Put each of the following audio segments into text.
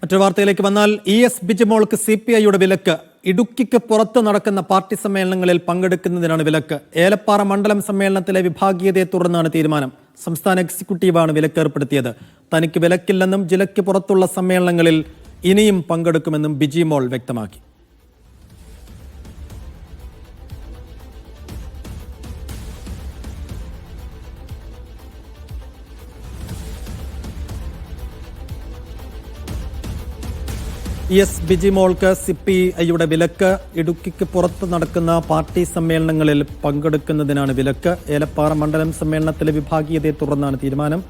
മറ്റൊരു വാർത്തയിലേക്ക് വന്നാൽ എസ് ബിജിമോൾക്ക് CPIയുടെ വിലക്ക്. ഇടുക്കിക്ക് പുറത്ത് നടക്കുന്ന പാർട്ടി സമ്മേളനങ്ങളിൽ പങ്കെടുക്കുന്നതിനാണ് വിലക്ക്. ഏലപ്പാറ മണ്ഡലം സമ്മേളനത്തിലെ വിഭാഗീയതയെ തുടർന്നാണ് തീരുമാനം. സംസ്ഥാന എക്സിക്യൂട്ടീവാണ് വിലക്ക് ഏർപ്പെടുത്തിയത്. തനിക്ക് വിലക്കില്ലെന്നും ജില്ലയ്ക്ക് പുറത്തുള്ള സമ്മേളനങ്ങളിൽ ഇനിയും പങ്കെടുക്കുമെന്നും ബിജിമോൾ വ്യക്തമാക്കി. എസ് ബിജിമോൾക്ക് CPIയുടെ വിലക്ക്. ഇടുക്കിക്ക് പുറത്ത് നടക്കുന്ന പാർട്ടി സമ്മേളനങ്ങളിൽ പങ്കെടുക്കുന്നതിനാണ് വിലക്ക്. ഏലപ്പാറ മണ്ഡലം സമ്മേളനത്തിലെ വിഭാഗീയതയെ തുടർന്നാണ് തീരുമാനം.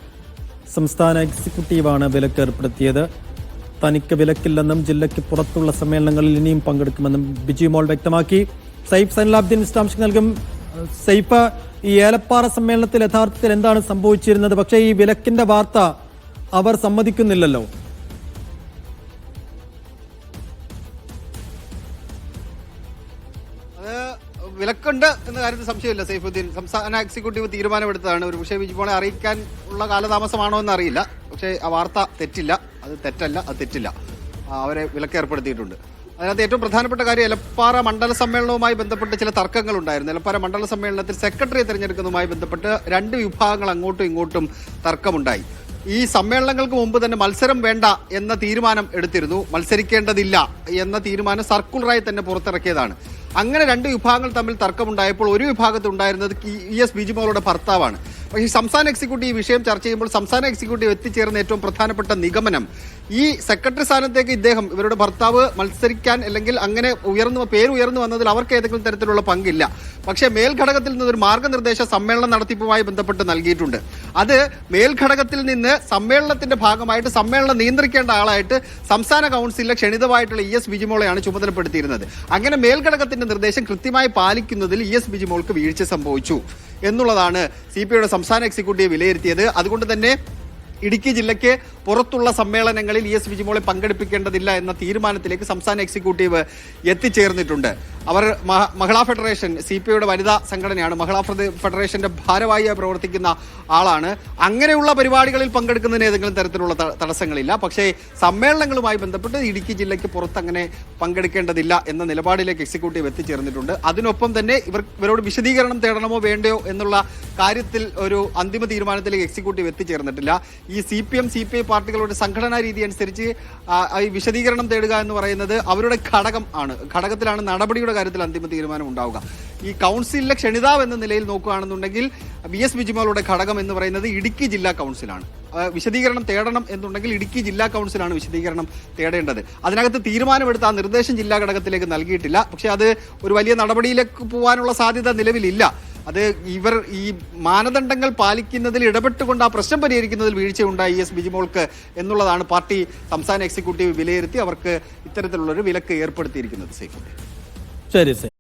സംസ്ഥാന എക്സിക്യൂട്ടീവാണ് വിലക്ക് ഏർപ്പെടുത്തിയത്. തനിക്ക് വിലക്കില്ലെന്നും ജില്ലയ്ക്ക് പുറത്തുള്ള സമ്മേളനങ്ങളിൽ ഇനിയും പങ്കെടുക്കുമെന്നും ബിജിമോൾ വ്യക്തമാക്കി. സൈഫ് സൈനുലാബ്ദീൻ വിശദാംശം നൽകും. സൈഫ്, ഈ ഏലപ്പാറ സമ്മേളനത്തിൽ യഥാർത്ഥത്തിൽ എന്താണ് സംഭവിച്ചിരുന്നത്? പക്ഷേ ഈ വിലക്കിന്റെ വാർത്ത അവർ സമ്മതിക്കുന്നില്ലല്ലോ. വിലക്കുണ്ട് എന്ന കാര്യത്തിൽ സംശയമില്ല സൈഫുദ്ദീൻ. സംസ്ഥാന എക്സിക്യൂട്ടീവ് തീരുമാനമെടുത്തതാണ്. ഒരു പക്ഷേ ബിജിമോളെ അറിയിക്കാൻ ഉള്ള കാലതാമസമാണോ എന്ന് അറിയില്ല. പക്ഷേ ആ വാർത്ത തെറ്റില്ല, അത് തെറ്റല്ല, അത് തെറ്റില്ല. അവരെ വിലക്ക് ഏർപ്പെടുത്തിയിട്ടുണ്ട്. അതിനകത്ത് ഏറ്റവും പ്രധാനപ്പെട്ട കാര്യം എലപ്പാറ മണ്ഡല സമ്മേളനവുമായി ബന്ധപ്പെട്ട് ചില തർക്കങ്ങളുണ്ടായിരുന്നു. എലപ്പാറ മണ്ഡല സമ്മേളനത്തിൽ സെക്രട്ടറിയെ തെരഞ്ഞെടുക്കുന്നതുമായി ബന്ധപ്പെട്ട് രണ്ട് വിഭാഗങ്ങൾ അങ്ങോട്ടും ഇങ്ങോട്ടും തർക്കമുണ്ടായി. ഈ സമ്മേളനങ്ങൾക്ക് മുമ്പ് തന്നെ മത്സരം വേണ്ട എന്ന തീരുമാനം എടുത്തിരുന്നു. മത്സരിക്കേണ്ടതില്ല എന്ന തീരുമാനം സർക്കുലറായി തന്നെ പുറത്തിറക്കിയതാണ്. അങ്ങനെ രണ്ട് വിഭാഗങ്ങൾ തമ്മിൽ തർക്കമുണ്ടായപ്പോൾ ഒരു വിഭാഗത്തിൽ ഉണ്ടായിരുന്നത് എസ് ബിജിമോളുടെ ഭർത്താവാണ്. പക്ഷേ സംസ്ഥാന എക്സിക്യൂട്ടീവ് വിഷയം ചർച്ച ചെയ്യുമ്പോൾ സംസ്ഥാന എക്സിക്യൂട്ടീവ് എത്തിച്ചേർന്ന ഏറ്റവും പ്രധാനപ്പെട്ട നിഗമനം, ഈ സെക്രട്ടറി സ്ഥാനത്തേക്ക് ഇവരുടെ ഭർത്താവ് മത്സരിക്കാൻ അല്ലെങ്കിൽ അങ്ങനെ പേര് ഉയർന്നു വന്നതിൽ അവർക്ക് ഏതെങ്കിലും തരത്തിലുള്ള പങ്കില്ല. പക്ഷേ മേൽഘടകത്തിൽ നിന്നൊരു മാർഗനിർദ്ദേശ സമ്മേളനം നടത്തിപ്പുമായി ബന്ധപ്പെട്ട് നൽകിയിട്ടുണ്ട്. അത് മേൽഘടകത്തിൽ നിന്ന് സമ്മേളനത്തിന്റെ ഭാഗമായിട്ട് സമ്മേളനം നിയന്ത്രിക്കേണ്ട ആളായിട്ട് സംസ്ഥാന കൗൺസിലിലെ ക്ഷണിതമായിട്ടുള്ള എസ് ബിജിമോളെയാണ് ചുമതലപ്പെടുത്തിയിരുന്നത്. അങ്ങനെ മേൽഘടകത്തിന്റെ നിർദ്ദേശം കൃത്യമായി പാലിക്കുന്നതിൽ എസ് ബിജിമോൾക്ക് വീഴ്ച സംഭവിച്ചു എന്നുള്ളതാണ് CPIയുടെ സംസ്ഥാന എക്സിക്യൂട്ടീവ് വിലയിരുത്തിയത്. അതുകൊണ്ട് തന്നെ ഇടുക്കി ജില്ലയ്ക്ക് പുറത്തുള്ള സമ്മേളനങ്ങളിൽ എസ് ബിജിമോളെ പങ്കെടുപ്പിക്കേണ്ടതില്ല എന്ന തീരുമാനത്തിലേക്ക് സംസ്ഥാന എക്സിക്യൂട്ടീവ് എത്തിച്ചേർന്നിട്ടുണ്ട്. അവർ മഹിളാ ഫെഡറേഷൻ, CPIയുടെ വനിതാ സംഘടനയാണ്, മഹിളാ ഫെഡറേഷന്റെ ഭാരവാഹിയായി പ്രവർത്തിക്കുന്ന ആളാണ്. അങ്ങനെയുള്ള പരിപാടികളിൽ പങ്കെടുക്കുന്നതിന് ഏതെങ്കിലും തരത്തിലുള്ള തടസ്സങ്ങളില്ല. പക്ഷേ സമ്മേളനങ്ങളുമായി ബന്ധപ്പെട്ട് ഇടുക്കി ജില്ലയ്ക്ക് പുറത്ത് അങ്ങനെ പങ്കെടുക്കേണ്ടതില്ല എന്ന നിലപാടിലേക്ക് എക്സിക്യൂട്ടീവ് എത്തിച്ചേർന്നിട്ടുണ്ട്. അതിനൊപ്പം തന്നെ ഇവരോട് വിശദീകരണം തേടണമോ വേണ്ടയോ എന്നുള്ള കാര്യത്തിൽ ഒരു അന്തിമ തീരുമാനത്തിലേക്ക് എക്സിക്യൂട്ടീവ് എത്തിച്ചേർന്നിട്ടില്ല. ഈ CPM CPI പാർട്ടികളുടെ സംഘടനാ രീതി അനുസരിച്ച് ഈ വിശദീകരണം തേടുക എന്ന് പറയുന്നത് അവരുടെ ഘടകം ആണ്. ഘടകത്തിലാണ് നടപടിയുടെ കാര്യത്തിൽ അന്തിമ തീരുമാനം ഉണ്ടാവുക. ഈ കൗൺസിലിലെ ക്ഷണിതാവ് എന്ന നിലയിൽ നോക്കുകയാണെന്നുണ്ടെങ്കിൽ എസ് ബിജിമോളുടെ ഘടകം എന്ന് പറയുന്നത് ഇടുക്കി ജില്ലാ കൗൺസിലാണ്. വിശദീകരണം തേടണം എന്നുണ്ടെങ്കിൽ ഇടുക്കി ജില്ലാ കൗൺസിലാണ് വിശദീകരണം തേടേണ്ടത്. അതിനകത്ത് തീരുമാനമെടുത്ത് ആ നിർദ്ദേശം ജില്ലാ ഘടകത്തിലേക്ക് നൽകിയിട്ടില്ല. പക്ഷെ അത് ഒരു വലിയ നടപടിയിലേക്ക് പോകാനുള്ള സാധ്യത നിലവിലില്ല. അത് ഇവർ ഈ മാനദണ്ഡങ്ങൾ പാലിക്കുന്നതിൽ ഇടപെട്ടുകൊണ്ട് ആ പ്രശ്നം പരിഹരിക്കുന്നതിൽ വീഴ്ചയുണ്ടായി എസ് ബിജിമോൾക്ക് എന്നുള്ളതാണ് പാർട്ടി സംസ്ഥാന എക്സിക്യൂട്ടീവ് വിലയിരുത്തി അവർക്ക് ഇത്തരത്തിലുള്ളൊരു വിലക്ക് ഏർപ്പെടുത്തിയിരിക്കുന്നത്. ശരി.